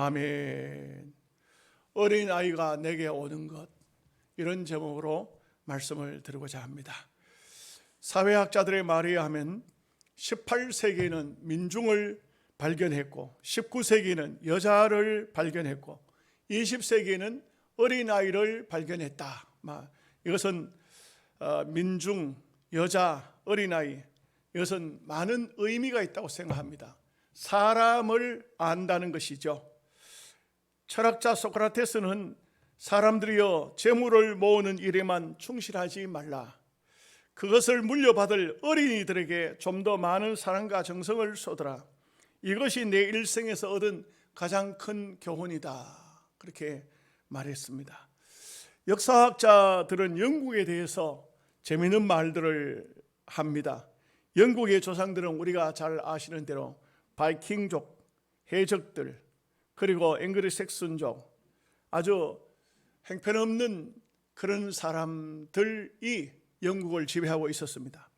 아멘. 어린아이가 내게 오는 것, 이런 제목으로 말씀을 드리고자 합니다. 사회학자들의 말에 의하면 18세기에는 민중을 발견했고 19세기에는 여자를 발견했고 20세기에는 어린아이를 발견했다. 이것은 민중, 여자, 어린아이, 이것은 많은 의미가 있다고 생각합니다. 사람을 안다는 것이죠. 철학자 소크라테스는 사람들이여 재물을 모으는 일에만 충실하지 말라. 그것을 물려받을 어린이들에게 좀 더 많은 사랑과 정성을 쏟아라. 이것이 내 일생에서 얻은 가장 큰 교훈이다. 그렇게 말했습니다. 역사학자들은 영국에 대해서 재미있는 말들을 합니다. 영국의 조상들은 우리가 잘 아시는 대로 바이킹족, 해적들, 그리고 앵글리색슨족, 아주 형편없는 그런 사람들이 영국을 지배하고 있었습니다.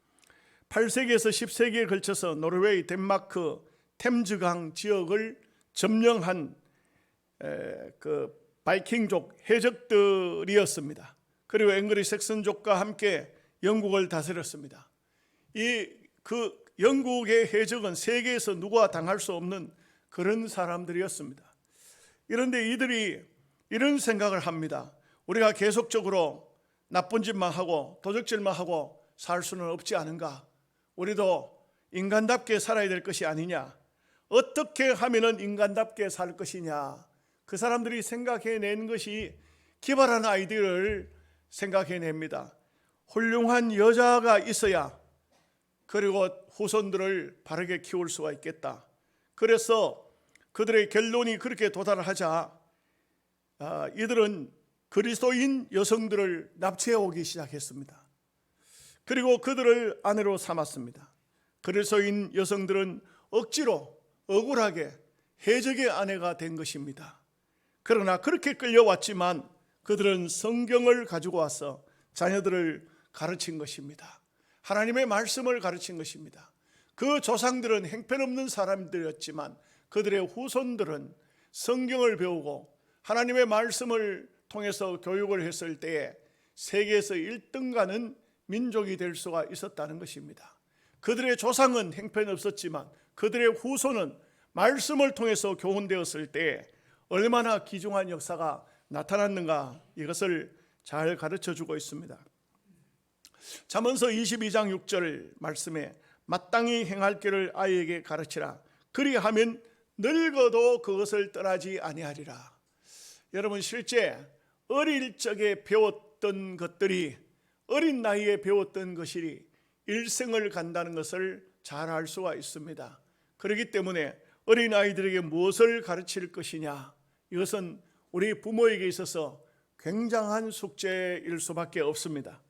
8세기에서 10세기에 걸쳐서 노르웨이, 덴마크, 템즈강 지역을 점령한 그 바이킹족 해적들이었습니다. 그리고 앵글리색슨족과 함께 영국을 다스렸습니다. 그 영국의 해적은 세계에서 누구와 당할 수 없는 그런 사람들이었습니다. 그런데 이들이 이런 생각을 합니다. 우리가 계속적으로 나쁜 짓만 하고 도적질만 하고 살 수는 없지 않은가? 우리도 인간답게 살아야 될 것이 아니냐? 어떻게 하면 인간답게 살 것이냐? 그 사람들이 생각해낸 것이 기발한 아이디어를 생각해냅니다. 훌륭한 여자가 있어야 그리고 후손들을 바르게 키울 수가 있겠다. 그래서 그들의 결론이 그렇게 도달하자 이들은 그리스도인 여성들을 납치해 오기 시작했습니다. 그리고 그들을 아내로 삼았습니다. 그리스도인 여성들은 억지로 억울하게 해적의 아내가 된 것입니다. 그러나 그렇게 끌려왔지만 그들은 성경을 가지고 와서 자녀들을 가르친 것입니다. 하나님의 말씀을 가르친 것입니다. 그 조상들은 형편없는 사람들이었지만 그들의 후손들은 성경을 배우고 하나님의 말씀을 통해서 교육을 했을 때에 세계에서 1등 가는 민족이 될 수가 있었다는 것입니다. 그들의 조상은 형편없었지만 그들의 후손은 말씀을 통해서 교훈되었을 때에 얼마나 귀중한 역사가 나타났는가, 이것을 잘 가르쳐주고 있습니다. 잠언서 22장 6절 말씀에 마땅히 행할 길을 아이에게 가르치라. 그리하면 늙어도 그것을 떠나지 아니하리라. 여러분, 실제 어릴 적에 배웠던 것들이, 어린 나이에 배웠던 것이 일생을 간다는 것을 잘 알 수가 있습니다. 그렇기 때문에 어린아이들에게 무엇을 가르칠 것이냐, 이것은 우리 부모에게 있어서 굉장한 숙제일 수밖에 없습니다.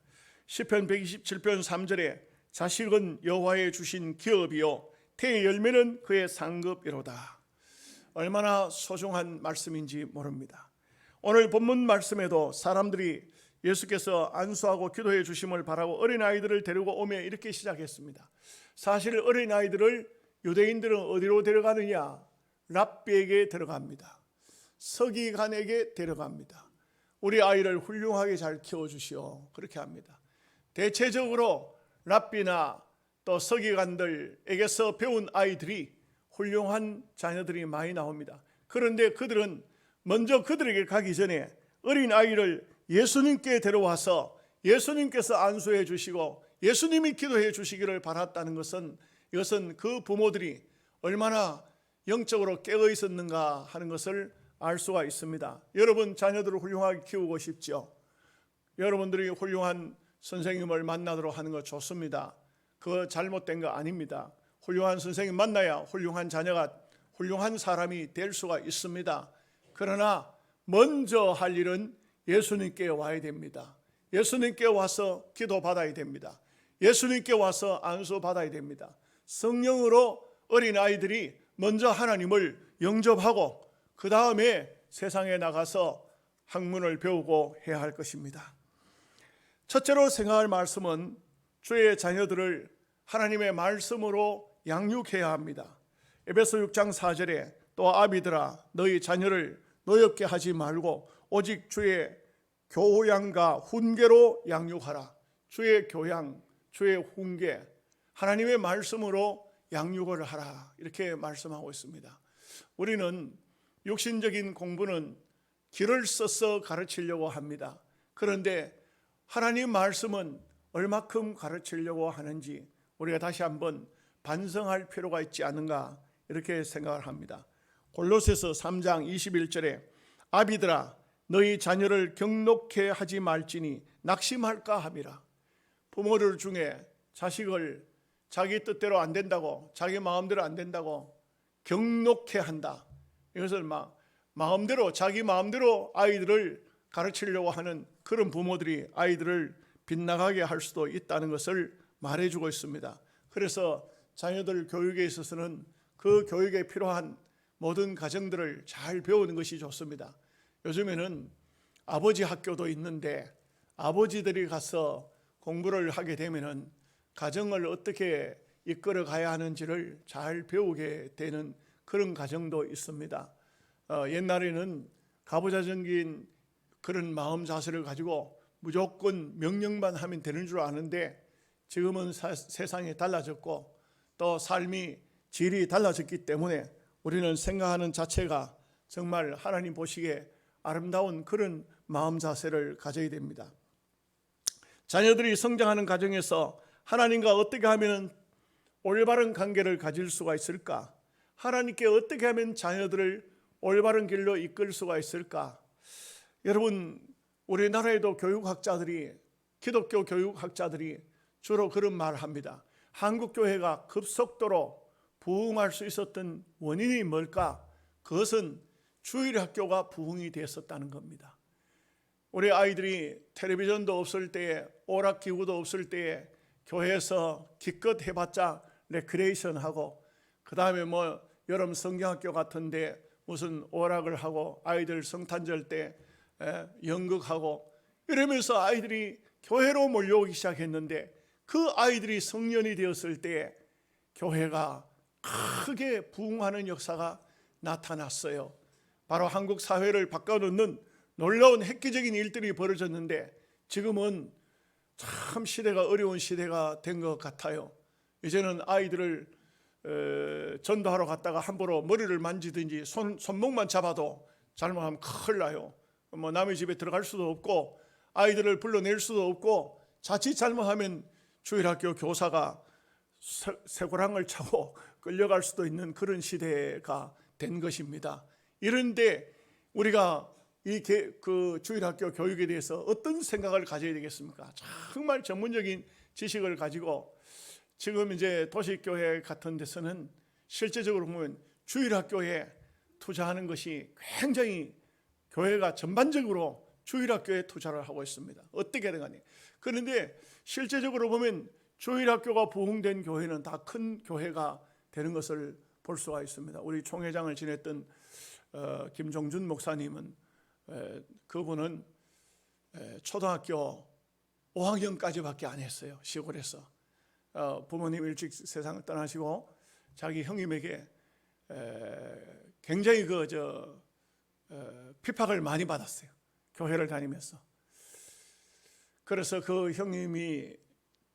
시편 127편 3절에 자식은 여호와의 주신 기업이요 태의 열매는 그의 상급이로다. 얼마나 소중한 말씀인지 모릅니다. 오늘 본문 말씀에도 사람들이 예수께서 안수하고 기도해 주심을 바라고 어린아이들을 데리고 오며 이렇게 시작했습니다. 사실 어린아이들을 유대인들은 어디로 데려가느냐? 랍비에게 데려갑니다. 서기관에게 데려갑니다. 우리 아이를 훌륭하게 잘 키워주시오, 그렇게 합니다. 대체적으로 랍비나 또 서기관들에게서 배운 아이들이 훌륭한 자녀들이 많이 나옵니다. 그런데 그들은 먼저 그들에게 가기 전에 어린아이를 예수님께 데려와서 예수님께서 안수해 주시고 예수님이 기도해 주시기를 바랐다는 것은, 이것은 그 부모들이 얼마나 영적으로 깨어 있었는가 하는 것을 알 수가 있습니다. 여러분, 자녀들을 훌륭하게 키우고 싶죠? 여러분들이 훌륭한 선생님을 만나도록 하는 거 좋습니다. 그거 잘못된 거 아닙니다. 훌륭한 선생님 만나야 훌륭한 자녀가 훌륭한 사람이 될 수가 있습니다. 그러나 먼저 할 일은 예수님께 와야 됩니다. 예수님께 와서 기도받아야 됩니다. 예수님께 와서 안수받아야 됩니다. 성령으로 어린아이들이 먼저 하나님을 영접하고 그 다음에 세상에 나가서 학문을 배우고 해야 할 것입니다. 첫째로 생각할 말씀은 주의 자녀들을 하나님의 말씀으로 양육해야 합니다. 에베소 6장 4절에 또 또 아비들아 너희 자녀를 노엽게 하지 말고 오직 주의 교양과 훈계로 양육하라. 주의 교양, 주의 훈계, 하나님의 말씀으로 양육을 하라. 이렇게 말씀하고 있습니다. 우리는 육신적인 공부는 길을 써서 가르치려고 합니다. 그런데 하나님 말씀은 얼마큼 가르치려고 하는지 우리가 다시 한번 반성할 필요가 있지 않은가 이렇게 생각을 합니다. 골로새서 3장 21절에 아비들아 너희 자녀를 경록해 하지 말지니 낙심할까 함이라. 부모들 중에 자식을 자기 뜻대로 안 된다고, 자기 마음대로 안 된다고 경록해 한다. 이것을 마음대로, 자기 마음대로 아이들을 가르치려고 하는 그런 부모들이 아이들을 빗나가게 할 수도 있다는 것을 말해주고 있습니다. 그래서 자녀들 교육에 있어서는 그 교육에 필요한 모든 과정들을 잘 배우는 것이 좋습니다. 요즘에는 아버지 학교도 있는데 아버지들이 가서 공부를 하게 되면은 가정을 어떻게 이끌어 가야 하는지를 잘 배우게 되는 그런 가정도 있습니다. 옛날에는 가부좌적인 그런 마음 자세를 가지고 무조건 명령만 하면 되는 줄 아는데 지금은 세상이 달라졌고 또 삶이 질이 달라졌기 때문에 우리는 생각하는 자체가 정말 하나님 보시기에 아름다운 그런 마음 자세를 가져야 됩니다. 자녀들이 성장하는 과정에서 하나님과 어떻게 하면 올바른 관계를 가질 수가 있을까? 하나님께 어떻게 하면 자녀들을 올바른 길로 이끌 수가 있을까? 여러분, 우리나라에도 교육학자들이, 기독교 교육학자들이 주로 그런 말을 합니다. 한국 교회가 급속도로 부흥할 수 있었던 원인이 뭘까? 그것은 주일학교가 부흥이 됐었다는 겁니다. 우리 아이들이 텔레비전도 없을 때에, 오락기구도 없을 때에 교회에서 기껏 해봤자 레크레이션 하고, 그 다음에 여름 성경학교 같은데 무슨 오락을 하고, 아이들 성탄절 때 연극하고 이러면서 아이들이 교회로 몰려오기 시작했는데, 그 아이들이 성년이 되었을 때 교회가 크게 부흥하는 역사가 나타났어요. 바로 한국 사회를 바꿔놓는 놀라운 획기적인 일들이 벌어졌는데, 지금은 참 시대가 어려운 시대가 된 것 같아요. 이제는 아이들을 전도하러 갔다가 함부로 머리를 만지든지 손목만 잡아도 잘못하면 큰일 나요. 남의 집에 들어갈 수도 없고 아이들을 불러낼 수도 없고, 자칫 잘못하면 주일학교 교사가 쇠고랑을 차고 끌려갈 수도 있는 그런 시대가 된 것입니다. 이런데 우리가 그 주일학교 교육에 대해서 어떤 생각을 가져야 되겠습니까? 정말 전문적인 지식을 가지고, 지금 이제 도시교회 같은 데서는 실제적으로 보면 주일학교에 투자하는 것이 굉장히, 교회가 전반적으로 주일학교에 투자를 하고 있습니다. 어떻게든 간에. 그런데 실제적으로 보면 주일학교가 부흥된 교회는 다 큰 교회가 되는 것을 볼 수가 있습니다. 우리 총회장을 지냈던 김종준 목사님은, 그분은 초등학교 5학년까지밖에 안 했어요. 시골에서. 부모님 일찍 세상을 떠나시고 자기 형님에게 굉장히 핍박을 많이 받았어요. 교회를 다니면서. 그래서 그 형님이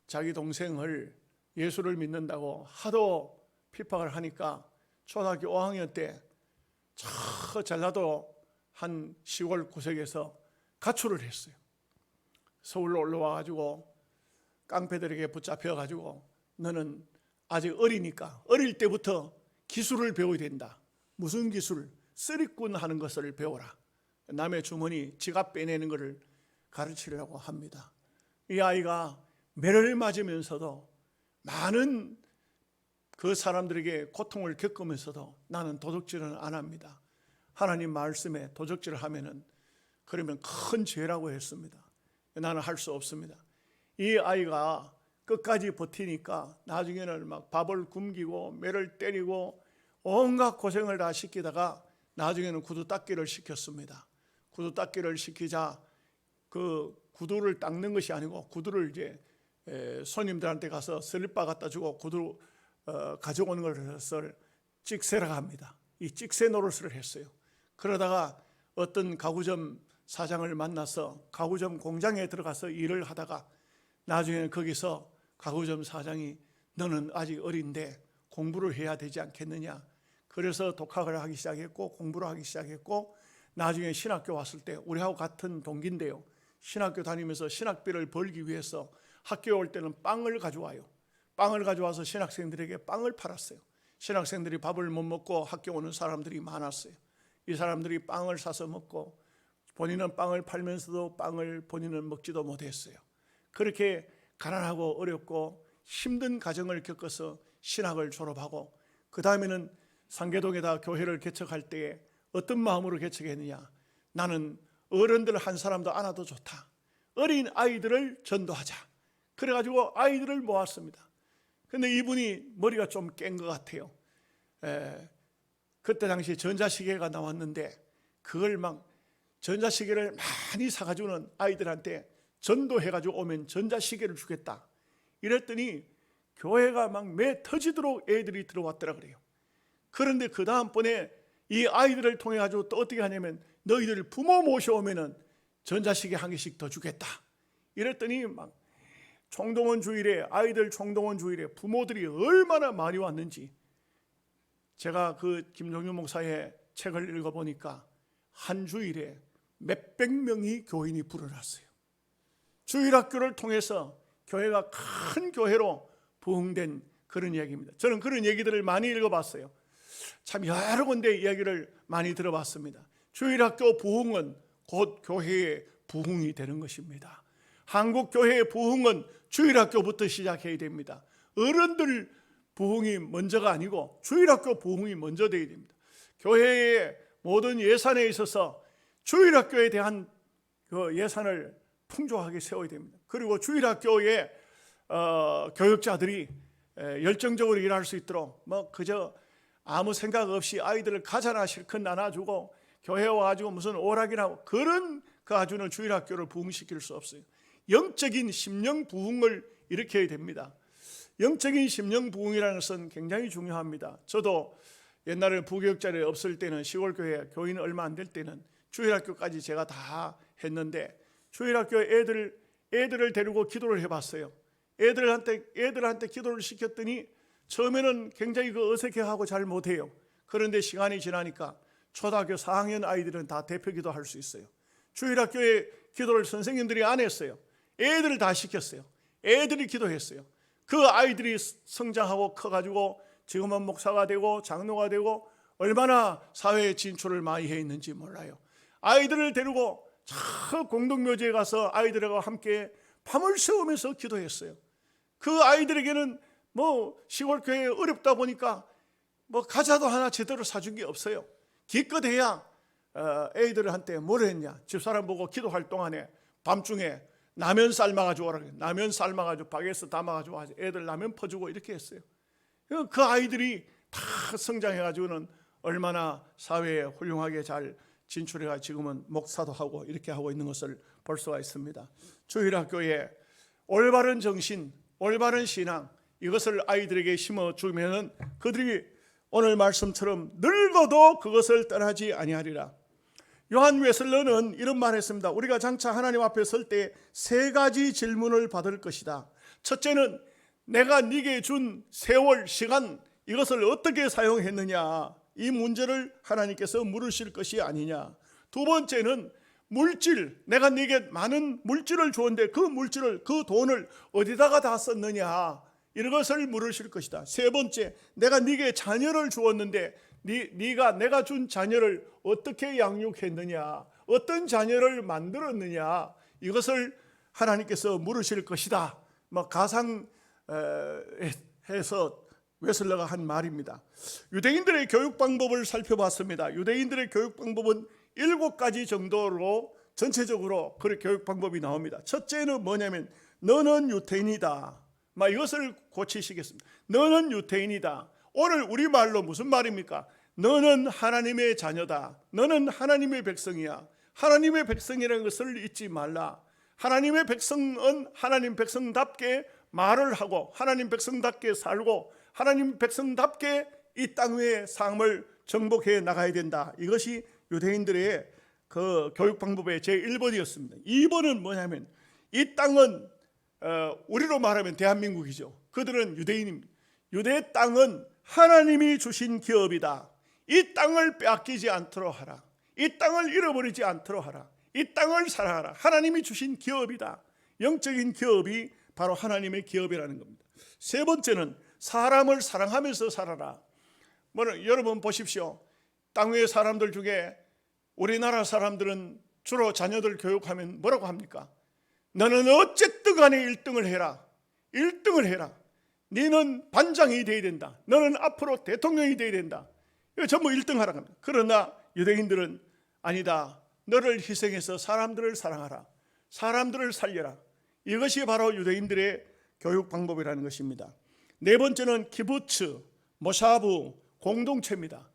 자기 동생을 예수를 믿는다고 하도 핍박을 하니까 초등학교 5학년 때 저 전라도 한 시골 구석에서 가출을 했어요. 서울로 올라와가지고 깡패들에게 붙잡혀가지고, 너는 아직 어리니까 어릴 때부터 기술을 배워야 된다. 무슨 기술? 쓰리꾼 하는 것을 배워라. 남의 주머니 지갑 빼내는 것을 가르치려고 합니다. 이 아이가 매를 맞으면서도, 많은 그 사람들에게 고통을 겪으면서도 나는 도적질은 안 합니다. 하나님 말씀에 도적질을 하면은 그러면 큰 죄라고 했습니다. 나는 할 수 없습니다. 이 아이가 끝까지 버티니까 나중에는 막 밥을 굶기고 매를 때리고 온갖 고생을 다 시키다가 나중에는 구두 닦기를 시켰습니다. 구두 닦기를 시키자 그 구두를 닦는 것이 아니고, 구두를 이제 손님들한테 가서 슬리퍼 갖다 주고 구두 가져오는 것을 찍세라고 합니다. 이 찍새 노릇을 했어요. 그러다가 어떤 가구점 사장을 만나서 가구점 공장에 들어가서 일을 하다가 나중에는 거기서 가구점 사장이 너는 아직 어린데 공부를 해야 되지 않겠느냐. 그래서 독학을 하기 시작했고 공부를 하기 시작했고 나중에 신학교 왔을 때 우리하고 같은 동기인데요. 신학교 다니면서 신학비를 벌기 위해서 학교에 올 때는 빵을 가져와요. 빵을 가져와서 신학생들에게 빵을 팔았어요. 신학생들이 밥을 못 먹고 학교 오는 사람들이 많았어요. 이 사람들이 빵을 사서 먹고 본인은 빵을 팔면서도 빵을 본인은 먹지도 못했어요. 그렇게 가난하고 어렵고 힘든 가정을 겪어서 신학을 졸업하고 그 다음에는 상계동에다 교회를 개척할 때에 어떤 마음으로 개척했느냐. 나는 어른들 한 사람도 안 와도 좋다. 어린 아이들을 전도하자. 그래가지고 아이들을 모았습니다. 근데 이분이 머리가 좀 깬 것 같아요. 그때 당시 전자시계가 나왔는데 그걸 막 전자시계를 많이 사가지고는 아이들한테 전도해가지고 오면 전자시계를 주겠다. 이랬더니 교회가 막 매 터지도록 애들이 들어왔더라 그래요. 그런데 그 다음번에 이 아이들을 통해 가지고 또 어떻게 하냐면 너희들 부모 모셔오면은 전자시계 한 개씩 더 주겠다. 이랬더니 막 총동원 주일에 아이들 총동원 주일에 부모들이 얼마나 많이 왔는지 제가 그 김종유 목사의 책을 읽어보니까 한 주일에 몇백 명이 교인이 불어났어요. 주일학교를 통해서 교회가 큰 교회로 부흥된 그런 이야기입니다. 저는 그런 얘기들을 많이 읽어봤어요. 참 여러 군데 이야기를 많이 들어봤습니다. 주일학교 부흥은 곧 교회의 부흥이 되는 것입니다. 한국 교회의 부흥은 주일학교부터 시작해야 됩니다. 어른들 부흥이 먼저가 아니고 주일학교 부흥이 먼저 되어야 됩니다. 교회의 모든 예산에 있어서 주일학교에 대한 그 예산을 풍족하게 세워야 됩니다. 그리고 주일학교의 교육자들이 열정적으로 일할 수 있도록 뭐 그저 아무 생각 없이 아이들을 가자나 실컷 나눠주고 교회에 와가지고 무슨 오락이나 그런 그 아주는 주일학교를 부흥시킬 수 없어요. 영적인 심령 부흥을 일으켜야 됩니다. 영적인 심령 부흥이라는 것은 굉장히 중요합니다. 저도 옛날에 부교육자리에 없을 때는 시골교회 교인 얼마 안 될 때는 주일학교까지 제가 다 했는데 주일학교 애들을 데리고 기도를 해봤어요. 애들한테 기도를 시켰더니 처음에는 굉장히 어색해하고 잘 못해요. 그런데 시간이 지나니까 초등학교 4학년 아이들은 다 대표기도 할 수 있어요. 주일학교에 기도를 선생님들이 안 했어요. 애들을 다 시켰어요. 애들이 기도했어요. 그 아이들이 성장하고 커가지고 지금은 목사가 되고 장로가 되고 얼마나 사회에 진출을 많이 해 있는지 몰라요. 아이들을 데리고 저 공동묘지에 가서 아이들과 함께 밤을 새우면서 기도했어요. 그 아이들에게는 뭐 시골교회 어렵다 보니까 뭐 과자도 하나 제대로 사준 게 없어요. 기껏해야 애들한테 뭘 했냐, 집사람 보고 기도할 동안에 밤중에 라면 삶아가지고 오라 그래요. 라면 삶아가지고 바게트 담아가지고 애들 라면 퍼주고 이렇게 했어요. 그 아이들이 다 성장해가지고는 얼마나 사회에 훌륭하게 잘 진출해가 지금은 목사도 하고 이렇게 하고 있는 것을 볼 수가 있습니다. 주일학교에 올바른 정신, 올바른 신앙 이것을 아이들에게 심어주면은 그들이 오늘 말씀처럼 늙어도 그것을 떠나지 아니하리라. 요한 웨슬러는 이런 말을 했습니다. 우리가 장차 하나님 앞에 설 때 세 가지 질문을 받을 것이다. 첫째는 내가 네게 준 세월, 시간 이것을 어떻게 사용했느냐, 이 문제를 하나님께서 물으실 것이 아니냐. 두 번째는 물질, 내가 네게 많은 물질을 주었는데 그 물질을, 그 돈을 어디다가 다 썼느냐, 이것을 물으실 것이다. 세 번째, 내가 네게 자녀를 주었는데 네가 내가 준 자녀를 어떻게 양육했느냐, 어떤 자녀를 만들었느냐, 이것을 하나님께서 물으실 것이다. 가상해서 웨슬러가 한 말입니다. 유대인들의 교육 방법을 살펴봤습니다. 유대인들의 교육 방법은 7가지 정도로 전체적으로 그런 교육 방법이 나옵니다. 첫째는 뭐냐면 너는 유태인이다. 이것을 고치시겠습니다. 너는 유태인이다. 오늘 우리말로 무슨 말입니까? 너는 하나님의 자녀다. 너는 하나님의 백성이야. 하나님의 백성이라는 것을 잊지 말라. 하나님의 백성은 하나님 백성답게 말을 하고 하나님 백성답게 살고 하나님 백성답게 이 땅 위에 삶을 정복해 나가야 된다. 이것이 유대인들의 그 교육 방법의 제1번이었습니다. 2번은 뭐냐면 이 땅은 우리로 말하면 대한민국이죠. 그들은 유대인입니다. 유대 땅은 하나님이 주신 기업이다. 이 땅을 빼앗기지 않도록 하라. 이 땅을 잃어버리지 않도록 하라. 이 땅을 사랑하라. 하나님이 주신 기업이다. 영적인 기업이 바로 하나님의 기업이라는 겁니다. 세 번째는 사람을 사랑하면서 살아라. 여러분 보십시오. 땅 위의 사람들 중에 우리나라 사람들은 주로 자녀들 교육하면 뭐라고 합니까? 너는 어쨌든 간에 1등을 해라. 1등을 해라. 너는 반장이 돼야 된다. 너는 앞으로 대통령이 돼야 된다. 이거 전부 1등 하라고 합니다. 그러나 유대인들은 아니다. 너를 희생해서 사람들을 사랑하라. 사람들을 살려라. 이것이 바로 유대인들의 교육 방법이라는 것입니다. 네 번째는 키부츠, 모샤브, 공동체입니다.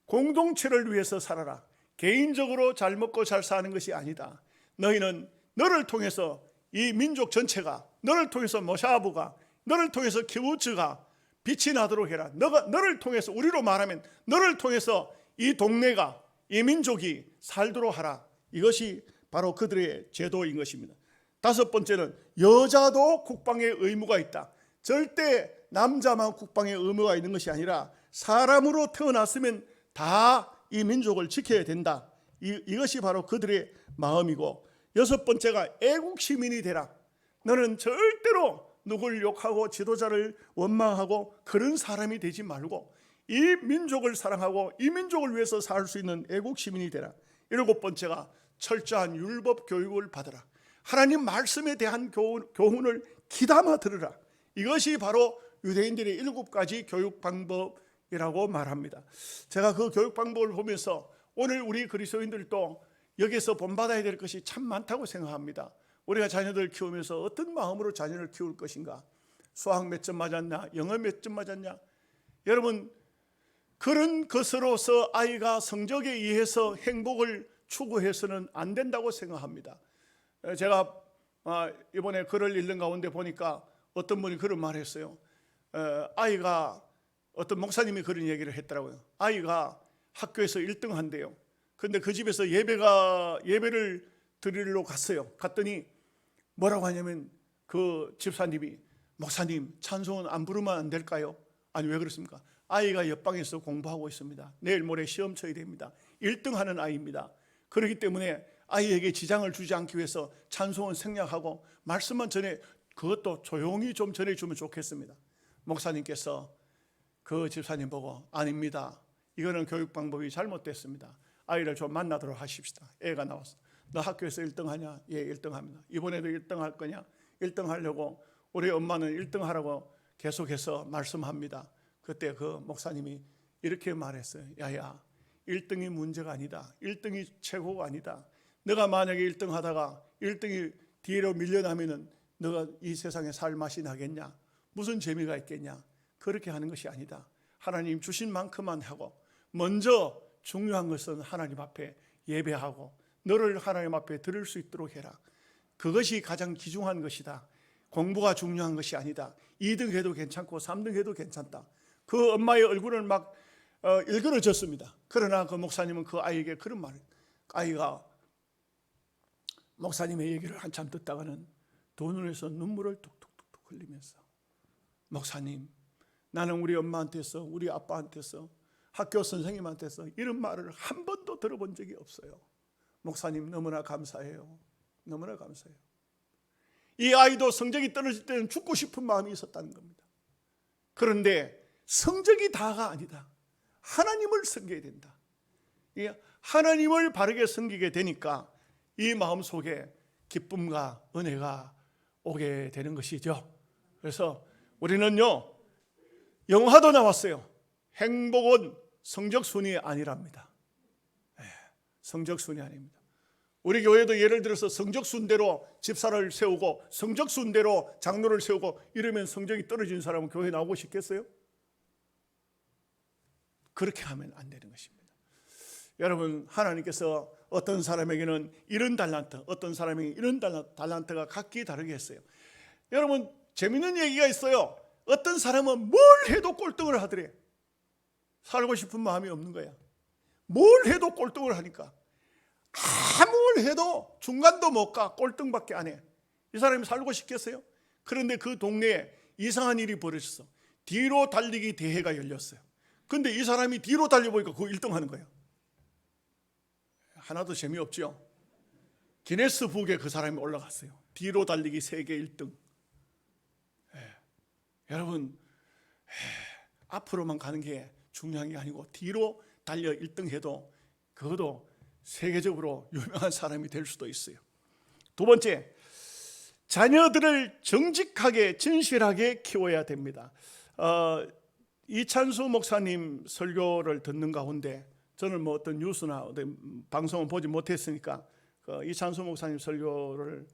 공동체를 위해서 살아라. 개인적으로 잘 먹고 잘 사는 것이 아니다. 너희는 너를 통해서 이 민족 전체가, 너를 통해서 모샤브가, 너를 통해서 키부츠가 빛이 나도록 해라. 너를 통해서, 우리로 말하면 너를 통해서 이 동네가, 이 민족이 살도록 하라. 이것이 바로 그들의 제도인 것입니다. 다섯 번째는 여자도 국방의 의무가 있다. 절대 남자만 국방의 의무가 있는 것이 아니라 사람으로 태어났으면 다 이 민족을 지켜야 된다. 이것이 바로 그들의 마음이고, 여섯 번째가 애국 시민이 되라. 너는 절대로 누굴 욕하고 지도자를 원망하고 그런 사람이 되지 말고 이 민족을 사랑하고 이 민족을 위해서 살 수 있는 애국 시민이 되라. 일곱 번째가 철저한 율법 교육을 받으라. 하나님 말씀에 대한 교훈을 귀담아 들으라. 이것이 바로 유대인들의 7가지 교육 방법이라고 말합니다. 제가 그 교육 방법을 보면서 오늘 우리 그리스도인들도 여기서 본받아야 될 것이 참 많다고 생각합니다. 우리가 자녀들 키우면서 어떤 마음으로 자녀를 키울 것인가? 수학 몇 점 맞았냐? 영어 몇 점 맞았냐? 여러분, 그런 것으로서 아이가 성적에 의해서 행복을 추구해서는 안 된다고 생각합니다. 제가 이번에 글을 읽는 가운데 보니까 어떤 분이 그런 말을 했어요. 아이가, 어떤 목사님이 그런 얘기를 했더라고요. 아이가 학교에서 1등 한대요. 근데 그 집에서 예배를 드리러 갔어요. 갔더니 뭐라고 하냐면 그 집사님이, 목사님 찬송은 안 부르면 안 될까요? 아니, 왜 그렇습니까? 아이가 옆방에서 공부하고 있습니다. 내일 모레 시험 쳐야 됩니다. 1등 하는 아이입니다. 그렇기 때문에 아이에게 지장을 주지 않기 위해서 찬송은 생략하고 말씀만 전해, 그것도 조용히 좀 전해주면 좋겠습니다. 목사님께서 그 집사님 보고, 아닙니다. 이거는 교육 방법이 잘못됐습니다. 아이를 좀 만나도록 하십시다. 애가 나왔어. 너 학교에서 1등 하냐? 예, 1등 합니다. 이번에도 1등 할 거냐? 1등 하려고 우리 엄마는 1등 하라고 계속해서 말씀합니다. 그때 그 목사님이 이렇게 말했어요. 야야, 1등이 문제가 아니다. 1등이 최고가 아니다. 너가 만약에 1등 하다가 1등이 뒤로 밀려나면은 너가 이 세상에 살 맛이 나겠냐? 무슨 재미가 있겠냐? 그렇게 하는 것이 아니다. 하나님 주신 만큼만 하고, 먼저 중요한 것은 하나님 앞에 예배하고 너를 하나님 앞에 드릴 수 있도록 해라. 그것이 가장 귀중한 것이다. 공부가 중요한 것이 아니다. 2등 해도 괜찮고 3등 해도 괜찮다. 그 엄마의 얼굴은 막 일그러졌습니다. 그러나 그 목사님은 그 아이에게 그런 말을, 아이가 목사님의 얘기를 한참 듣다가는 두 눈에서 눈물을 툭툭툭툭 흘리면서, 목사님, 나는 우리 엄마한테서, 우리 아빠한테서, 학교 선생님한테서 이런 말을 한 번도 들어본 적이 없어요. 목사님 너무나 감사해요. 너무나 감사해요. 이 아이도 성적이 떨어질 때는 죽고 싶은 마음이 있었다는 겁니다. 그런데 성적이 다가 아니다. 하나님을 섬겨야 된다. 하나님을 바르게 섬기게 되니까 이 마음 속에 기쁨과 은혜가 오게 되는 것이죠. 그래서 우리는요, 영화도 나왔어요. 행복은 성적순이 아니랍니다. 성적순이 아닙니다. 우리 교회도 예를 들어서 성적순대로 집사를 세우고 성적순대로 장로를 세우고 이러면 성적이 떨어진 사람은 교회 나오고 싶겠어요? 그렇게 하면 안 되는 것입니다. 여러분, 하나님께서 어떤 사람에게는 이런 달란트, 어떤 사람에게는 이런 달란트가 각기 다르게 했어요. 여러분, 재밌는 얘기가 있어요. 어떤 사람은 뭘 해도 꼴등을 하더래. 살고 싶은 마음이 없는 거야. 뭘 해도 꼴등을 하니까. 아무걸 해도 중간도 못 가. 꼴등밖에 안 해. 이 사람이 살고 싶겠어요? 그런데 그 동네에 이상한 일이 벌어졌어. 뒤로 달리기 대회가 열렸어요. 근데 이 사람이 뒤로 달려보니까 그거 1등 하는 거예요. 하나도 재미없죠. 기네스북에 그 사람이 올라갔어요. 뒤로 달리기 세계 1등. 여러분, 앞으로만 가는 게 중요한 게 아니고 뒤로 달려 1등 해도 그것도 세계적으로 유명한 사람이 될 수도 있어요. 두 번째, 자녀들을 정직하게 진실하게 키워야 됩니다. 이찬수 목사님 설교를 듣는 가운데 저는 뭐 어떤 뉴스나 어떤 방송을 보지 못했으니까 이찬수 목사님 설교를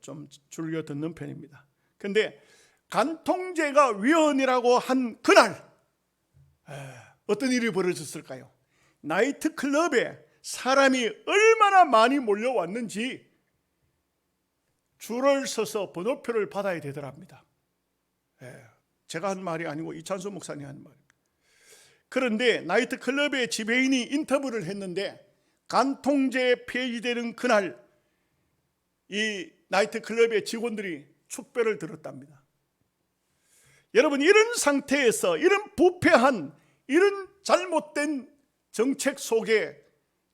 좀 즐겨 듣는 편입니다. 근데 간통죄가 위헌이라고 한 그날 어떤 일이 벌어졌을까요? 나이트클럽에 사람이 얼마나 많이 몰려왔는지 줄을 서서 번호표를 받아야 되더랍니다. 제가 한 말이 아니고 이찬수 목사님이 한 말입니다. 그런데 나이트클럽의 지배인이 인터뷰를 했는데 간통죄에 폐지되는 그날 이 나이트클럽의 직원들이 축배를 들었답니다. 여러분, 이런 상태에서 이런 부패한 이런 잘못된 정책 속에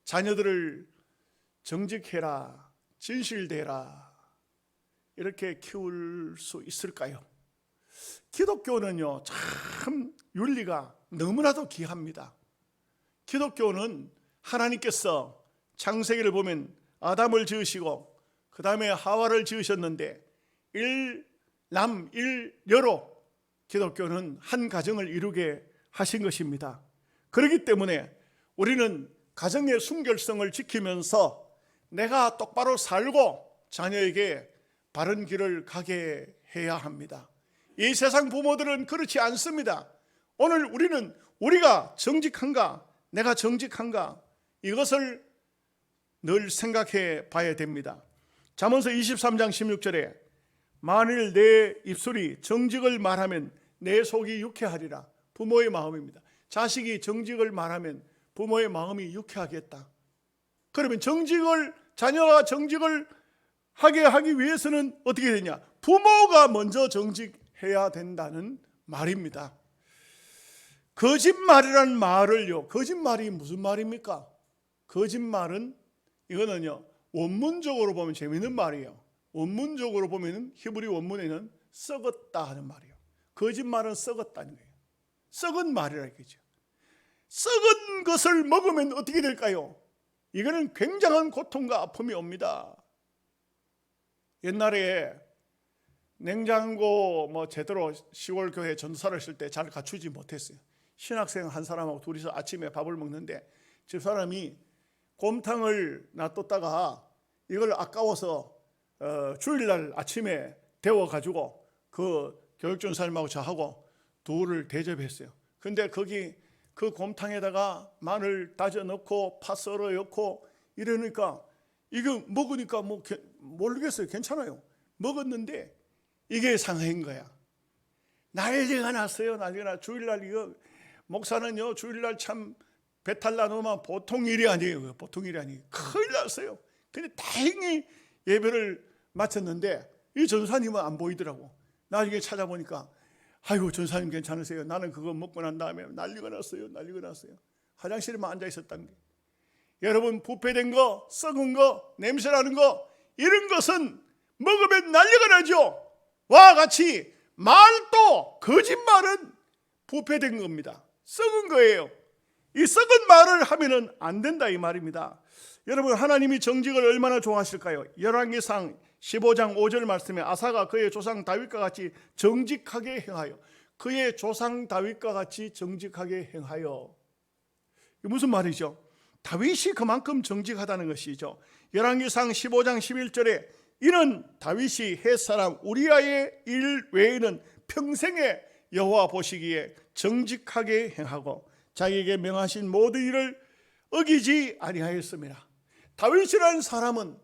자녀들을 정직해라, 진실되라 이렇게 키울 수 있을까요? 기독교는요, 참 윤리가 너무나도 귀합니다. 기독교는 하나님께서 창세기를 보면 아담을 지으시고 그 다음에 하와를 지으셨는데 일남 일녀로 기독교는 한 가정을 이루게 하신 것입니다. 그렇기 때문에 우리는 가정의 순결성을 지키면서 내가 똑바로 살고 자녀에게 바른 길을 가게 해야 합니다. 이 세상 부모들은 그렇지 않습니다. 오늘 우리는 우리가 정직한가, 내가 정직한가, 이것을 늘 생각해 봐야 됩니다. 잠언서 23장 16절에 만일 내 입술이 정직을 말하면 내 속이 유쾌하리라. 부모의 마음입니다. 자식이 정직을 말하면 부모의 마음이 유쾌하겠다. 그러면 자녀가 정직을 하게 하기 위해서는 어떻게 되냐? 부모가 먼저 정직해야 된다는 말입니다. 거짓말이라는 말을요, 거짓말이 무슨 말입니까? 거짓말은 이거는요, 원문적으로 보면 재미있는 말이에요. 원문적으로 보면 히브리 원문에는 썩었다 하는 말이에요. 거짓말은 썩었다는 거예요. 썩은 말이라 이거죠. 썩은 것을 먹으면 어떻게 될까요? 이거는 굉장한 고통과 아픔이 옵니다. 옛날에 냉장고 제대로 시골 교회 전도사를 쓸 때 잘 갖추지 못했어요. 신학생 한 사람하고 둘이서 아침에 밥을 먹는데 집사람이 곰탕을 놔뒀다가 이걸 아까워서 주일날 아침에 데워가지고 그 교육전사님하고 저하고 둘을 대접했어요. 근데 거기 그 곰탕에다가 마늘 다져 넣고 파 썰어 넣고 이러니까 이거 먹으니까 모르겠어요. 괜찮아요. 먹었는데 이게 상해인 거야. 난리가 났어요. 난리가 나. 주일날 이거 목사는요, 주일날 참 배탈 나누면 보통 일이 아니에요. 보통 일이 아니에요. 큰일 났어요. 근데 다행히 예배를 마쳤는데 이 전사님은 안 보이더라고. 나중에 찾아보니까 아이고 전사님 괜찮으세요? 나는 그거 먹고 난 다음에 난리가 났어요. 화장실에만 앉아 있었다는 게. 여러분, 부패된 거, 썩은 거, 냄새나는 거, 이런 것은 먹으면 난리가 나죠. 와 같이 말도 거짓말은 부패된 겁니다. 썩은 거예요. 이 썩은 말을 하면은 안 된다 이 말입니다. 여러분, 하나님이 정직을 얼마나 좋아하실까요? 열왕기상 15장 5절 말씀에 아사가 그의 조상 다윗과 같이 정직하게 행하여, 그의 조상 다윗과 같이 정직하게 행하여. 이게 무슨 말이죠? 다윗이 그만큼 정직하다는 것이죠. 열왕기상 15장 11절에 이는 다윗이 햇사람 우리아의 일 외에는 평생에 여호와 보시기에 정직하게 행하고 자기에게 명하신 모든 일을 어기지 아니하였습니다. 다윗이라는 사람은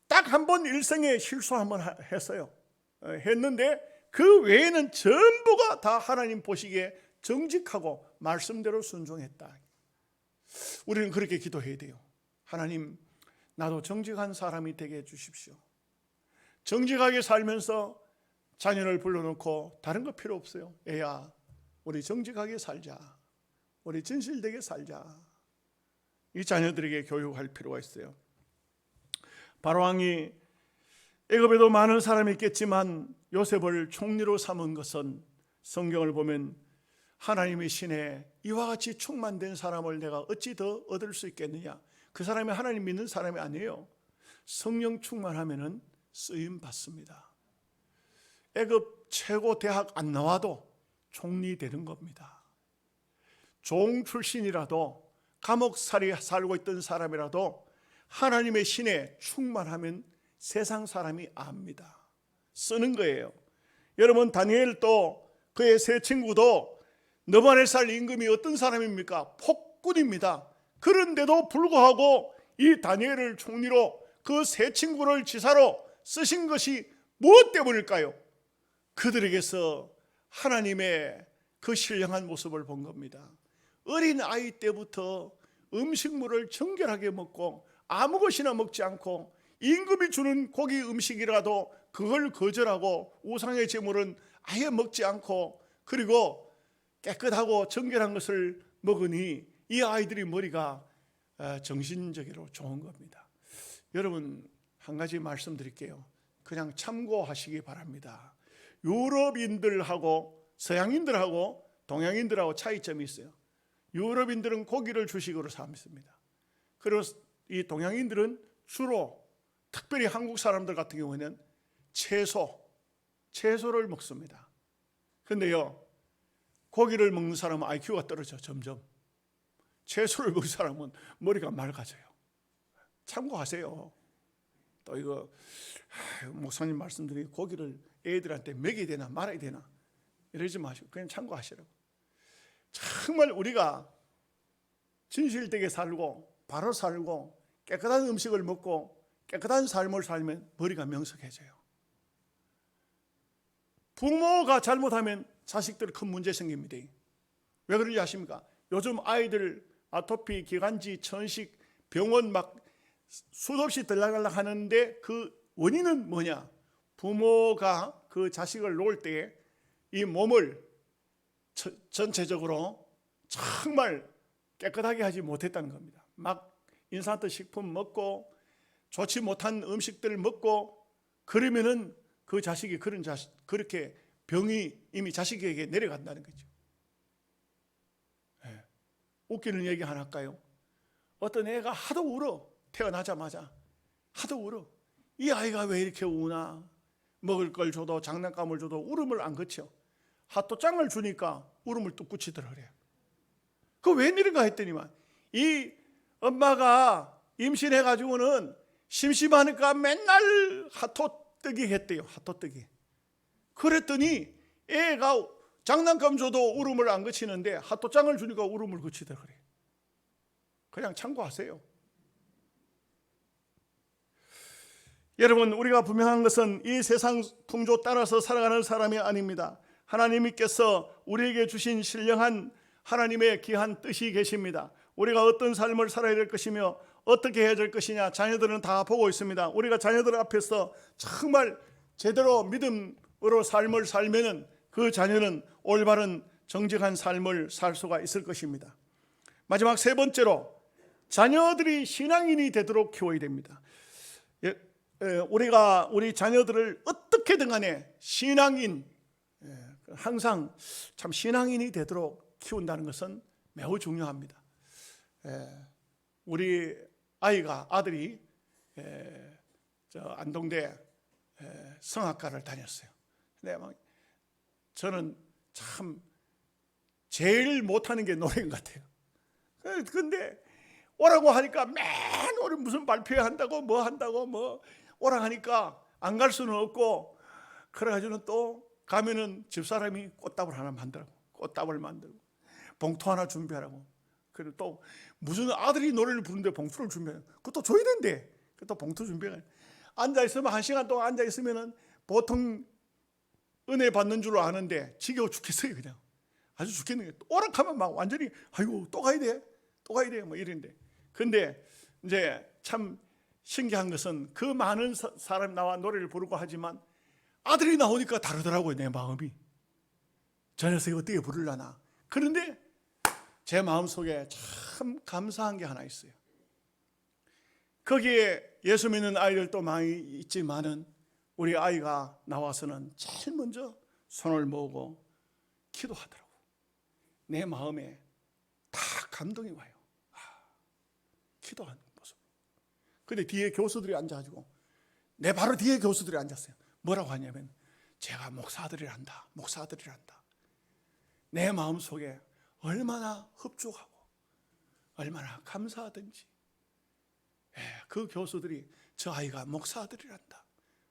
딱 한 번 일생에 실수 한번 했어요. 했는데 그 외에는 전부가 다 하나님 보시기에 정직하고 말씀대로 순종했다. 우리는 그렇게 기도해야 돼요. 하나님, 나도 정직한 사람이 되게 해주십시오. 정직하게 살면서 자녀를 불러놓고 다른 거 필요 없어요. 애야, 우리 정직하게 살자. 우리 진실되게 살자. 이 자녀들에게 교육할 필요가 있어요. 바로왕이 애굽에도 많은 사람이 있겠지만 요셉을 총리로 삼은 것은 성경을 보면 하나님의 신에 이와 같이 충만된 사람을 내가 어찌 더 얻을 수 있겠느냐. 그 사람이 하나님 믿는 사람이 아니에요. 성령 충만하면은 쓰임 받습니다. 애굽 최고 대학 안 나와도 총리 되는 겁니다. 종 출신이라도 감옥살이 살고 있던 사람이라도 하나님의 신에 충만하면 세상 사람이 압니다. 쓰는 거예요. 여러분, 다니엘도 그의 세 친구도 느부갓네살 임금이 어떤 사람입니까? 폭군입니다. 그런데도 불구하고 이 다니엘을 총리로 그 세 친구를 지사로 쓰신 것이 무엇 때문일까요? 그들에게서 하나님의 그 신령한 모습을 본 겁니다. 어린 아이 때부터 음식물을 정결하게 먹고 아무 것이나 먹지 않고 임금이 주는 고기 음식이라도 그걸 거절하고 우상의 제물은 아예 먹지 않고 그리고 깨끗하고 정결한 것을 먹으니 이 아이들이 머리가 정신적으로 좋은 겁니다. 여러분, 한 가지 말씀드릴게요. 그냥 참고하시기 바랍니다. 유럽인들하고 서양인들하고 동양인들하고 차이점이 있어요. 유럽인들은 고기를 주식으로 삼습니다. 그리고 이 동양인들은 주로 특별히 한국 사람들 같은 경우에는 채소를 먹습니다. 그런데요, 고기를 먹는 사람은 IQ가 떨어져 점점. 채소를 먹는 사람은 머리가 맑아져요. 참고하세요. 또 이거 목사님 말씀드린 고기를 애들한테 먹여야 되나 말아야 되나 이러지 마시고 그냥 참고하시라고. 정말 우리가 진실되게 살고 바로 살고 깨끗한 음식을 먹고 깨끗한 삶을 살면 머리가 명석해져요. 부모가 잘못하면 자식들 큰 문제 생깁니다. 왜 그런지 아십니까? 요즘 아이들 아토피, 기관지, 천식, 병원 막 수없이 들락달락 하는데 그 원인은 뭐냐? 부모가 그 자식을 놓을 때 이 몸을 전체적으로 정말 깨끗하게 하지 못했다는 겁니다. 막 인스턴트 식품 먹고 좋지 못한 음식들을 먹고 그러면은 그 자식이 그렇게 병이 이미 자식에게 내려간다는 거죠. 네. 웃기는 얘기 하나 할까요? 어떤 애가 하도 울어. 태어나자마자 하도 울어. 이 아이가 왜 이렇게 우나? 먹을 걸 줘도 장난감을 줘도 울음을 안 그쳐. 핫도장을 주니까 울음을 뚝 그치더라 그래요. 그 웬일인가 했더니만 이 엄마가 임신해가지고는 심심하니까 맨날 핫도뜨기 했대요. 핫도뜨기. 그랬더니 애가 장난감 줘도 울음을 안 그치는데 핫도장을 주니까 울음을 그치더라 그래요. 그냥 참고하세요. 여러분, 우리가 분명한 것은 이 세상 풍조 따라서 살아가는 사람이 아닙니다. 하나님께서 우리에게 주신 신령한 하나님의 귀한 뜻이 계십니다. 우리가 어떤 삶을 살아야 될 것이며 어떻게 해야 될 것이냐 자녀들은 다 보고 있습니다. 우리가 자녀들 앞에서 정말 제대로 믿음으로 삶을 살면은 그 자녀는 올바른 정직한 삶을 살 수가 있을 것입니다. 마지막 세 번째로 자녀들이 신앙인이 되도록 키워야 됩니다. 우리가 우리 자녀들을 어떻게든 간에 신앙인, 항상 참 신앙인이 되도록 키운다는 것은 매우 중요합니다. 우리 아들이 안동대 성악과를 다녔어요. 근데 저는 참 제일 못하는 게 노래인 것 같아요. 그런데 오라고 하니까 맨 무슨 발표회 한다고 뭐 한다고 뭐 오라 하니까 안 갈 수는 없고 그래가지고는 또 가면은 집사람이 꽃다발 하나 만들고 꽃다발 만들고 봉투 하나 준비하라고. 그리고 또 무슨 아들이 노래를 부르는데 봉투를 준비해. 그것도 줘야 된대. 그것도 봉투 준비해. 앉아있으면 1시간 동안 앉아있으면은 보통 은혜 받는 줄 아는데 지겨워 죽겠어요 그냥. 아주 죽겠는 게 오락하면 막 완전히 아이고 또 가야 돼, 또 가야 돼 뭐 이런데. 근데 이제 참 신기한 것은 그 많은 사람이 나와 노래를 부르고 하지만 아들이 나오니까 다르더라고요. 내 마음이 저 녀석이 어떻게 부르려나. 그런데 제 마음속에 참 감사한 게 하나 있어요. 거기에 예수 믿는 아이들도 많이 있지만은 우리 아이가 나와서는 제일 먼저 손을 모으고 기도하더라고. 내 마음에 다 감동이 와요. 기도하는 모습. 근데 뒤에 교수들이 앉아가지고 내 바로 뒤에 교수들이 앉았어요. 뭐라고 하냐면 제가 목사들이란다, 목사들이란다. 내 마음속에 얼마나 흡족하고 얼마나 감사하든지. 그 교수들이 저 아이가 목사들이란다,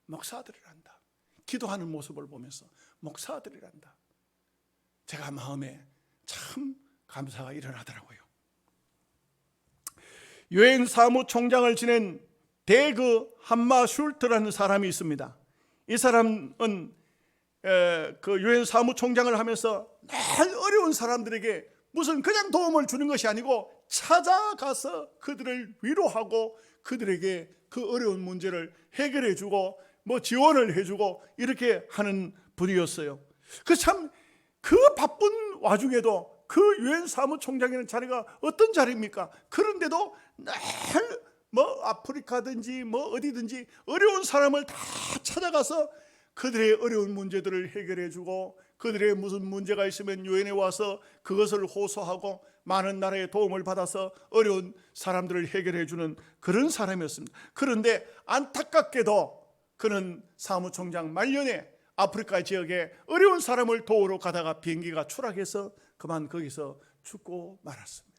목사들이란다. 기도하는 모습을 보면서 목사들이란다. 제가 마음에 참 감사가 일어나더라고요. 유엔 사무총장을 지낸 데그 함마슐트라는 사람이 있습니다. 이 사람은 그 유엔 사무총장을 하면서 늘 어려운 사람들에게 무슨 그냥 도움을 주는 것이 아니고 찾아가서 그들을 위로하고 그들에게 그 어려운 문제를 해결해 주고 뭐 지원을 해주고 이렇게 하는 분이었어요. 그 바쁜 와중에도 그 유엔 사무총장이라는 자리가 어떤 자리입니까? 그런데도 늘 뭐 아프리카든지 뭐 어디든지 어려운 사람을 다 찾아가서 그들의 어려운 문제들을 해결해 주고 그들의 무슨 문제가 있으면 유엔에 와서 그것을 호소하고 많은 나라의 도움을 받아서 어려운 사람들을 해결해 주는 그런 사람이었습니다. 그런데 안타깝게도 그는 사무총장 말년에 아프리카 지역에 어려운 사람을 도우러 가다가 비행기가 추락해서 그만 거기서 죽고 말았습니다.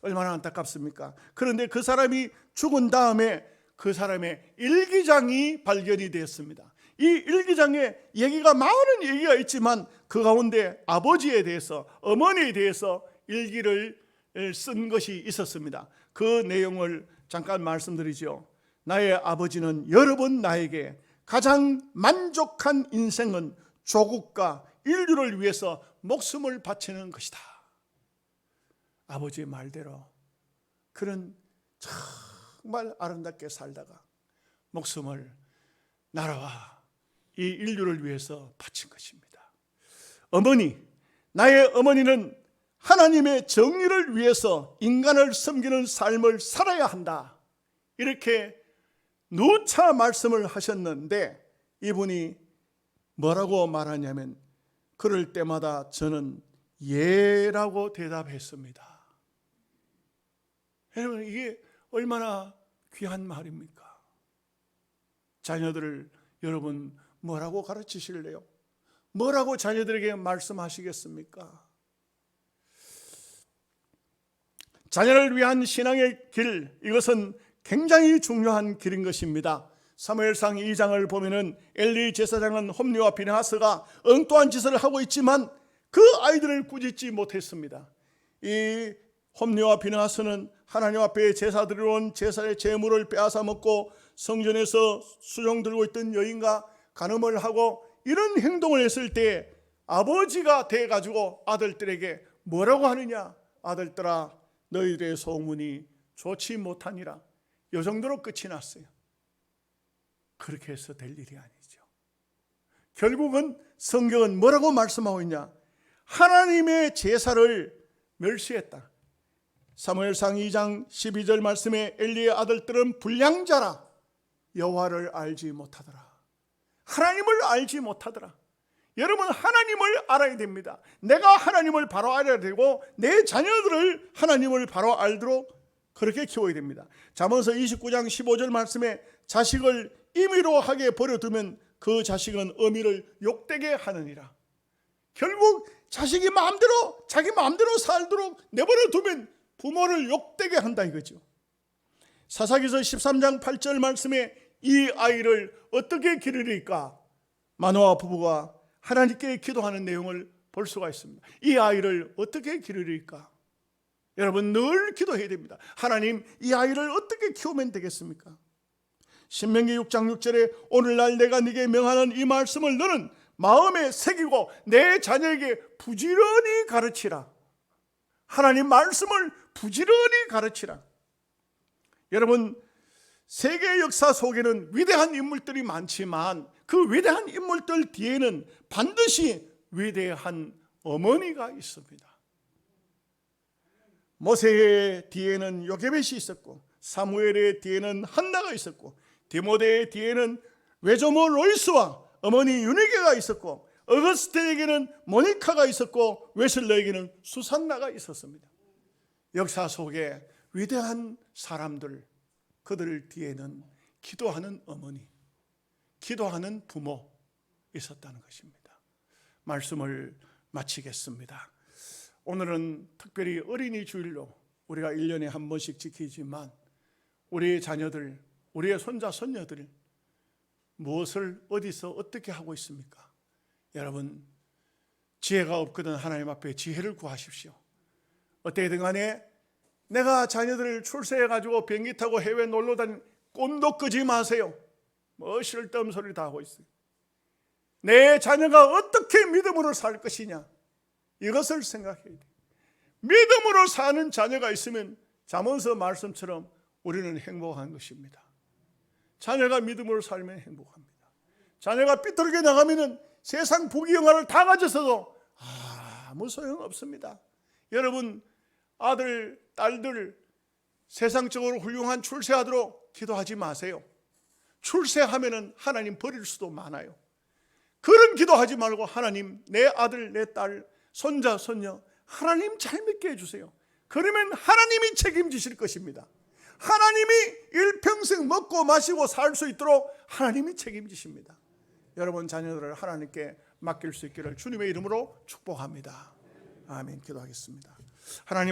얼마나 안타깝습니까? 그런데 그 사람이 죽은 다음에 그 사람의 일기장이 발견이 되었습니다. 이 일기장에 얘기가 많은 얘기가 있지만 그 가운데 아버지에 대해서, 어머니에 대해서 일기를 쓴 것이 있었습니다. 그 내용을 잠깐 말씀드리죠. 나의 아버지는 여러 번 나에게 가장 만족한 인생은 조국과 인류를 위해서 목숨을 바치는 것이다. 아버지의 말대로 그는 정말 아름답게 살다가 목숨을 나라와 이 인류를 위해서 바친 것입니다. 나의 어머니는 하나님의 정의를 위해서 인간을 섬기는 삶을 살아야 한다. 이렇게 누차 말씀을 하셨는데 이분이 뭐라고 말하냐면 그럴 때마다 저는 예라고 대답했습니다. 여러분, 이게 얼마나 귀한 말입니까? 자녀들을 여러분 뭐라고 가르치실래요? 뭐라고 자녀들에게 말씀하시겠습니까? 자녀를 위한 신앙의 길, 이것은 굉장히 중요한 길인 것입니다. 사무엘상 2장을 보면은 엘리 제사장은 홈리와 비느하스가 엉뚱한 짓을 하고 있지만 그 아이들을 꾸짖지 못했습니다. 이 홈리와 비느하스는 하나님 앞에 제사 드리러 온 제사의 제물을 빼앗아 먹고 성전에서 수종 들고 있던 여인과 간음을 하고 이런 행동을 했을 때 아버지가 돼가지고 아들들에게 뭐라고 하느냐? 아들들아, 너희들의 소문이 좋지 못하니라. 이 정도로 끝이 났어요. 그렇게 해서 될 일이 아니죠. 결국은 성경은 뭐라고 말씀하고 있냐? 하나님의 제사를 멸시했다. 사무엘상 2장 12절 말씀에 엘리의 아들들은 불량자라 여호와를 알지 못하더라. 하나님을 알지 못하더라. 여러분, 하나님을 알아야 됩니다. 내가 하나님을 바로 알아야 되고 내 자녀들을 하나님을 바로 알도록 그렇게 키워야 됩니다. 잠언서 29장 15절 말씀에 자식을 임의로 하게 버려두면 그 자식은 어미를 욕되게 하느니라. 결국 자식이 마음대로 자기 마음대로 살도록 내버려 두면 부모를 욕되게 한다 이거죠. 사사기서 13장 8절 말씀에 이 아이를 어떻게 기르리까? 마노아 부부가 하나님께 기도하는 내용을 볼 수가 있습니다. 이 아이를 어떻게 기르리까? 여러분, 늘 기도해야 됩니다. 하나님, 이 아이를 어떻게 키우면 되겠습니까? 신명기 6장 6절에 오늘날 내가 네게 명하는 이 말씀을 너는 마음에 새기고 내 자녀에게 부지런히 가르치라. 하나님 말씀을 부지런히 가르치라. 여러분, 세계 역사 속에는 위대한 인물들이 많지만 그 위대한 인물들 뒤에는 반드시 위대한 어머니가 있습니다. 모세의 뒤에는 요게벳이 있었고, 사무엘의 뒤에는 한나가 있었고, 디모데의 뒤에는 외조모 로이스와 어머니 유니게가 있었고, 어거스트에게는 모니카가 있었고, 웨슬레에게는 수산나가 있었습니다. 역사 속에 위대한 사람들, 그들 뒤에는 기도하는 어머니, 기도하는 부모 있었다는 것입니다. 말씀을 마치겠습니다. 오늘은 특별히 어린이 주일로 우리가 1년에 한 번씩 지키지만 우리의 자녀들, 우리의 손자, 손녀들 무엇을 어디서 어떻게 하고 있습니까? 여러분, 지혜가 없거든 하나님 앞에 지혜를 구하십시오. 어떻게든 간에 내가 자녀들을 출세해가지고 비행기 타고 해외 놀러 다니는 꿈도 꾸지 마세요. 뭐 쓸데없는 소리를 다 하고 있어요. 내 자녀가 어떻게 믿음으로 살 것이냐, 이것을 생각해야 돼요. 믿음으로 사는 자녀가 있으면 잠언서 말씀처럼 우리는 행복한 것입니다. 자녀가 믿음으로 살면 행복합니다. 자녀가 삐뚤게 나가면 세상 부귀영화를 다 가졌어도 아무 소용없습니다. 여러분, 아들, 딸들 세상적으로 훌륭한 출세하도록 기도하지 마세요. 출세하면 하나님 버릴 수도 많아요. 그런 기도하지 말고 하나님, 내 아들, 내 딸, 손자, 손녀 하나님 잘 믿게 해주세요. 그러면 하나님이 책임지실 것입니다. 하나님이 일평생 먹고 마시고 살 수 있도록 하나님이 책임지십니다. 여러분 자녀들을 하나님께 맡길 수 있기를 주님의 이름으로 축복합니다. 아멘. 기도하겠습니다. 하나님,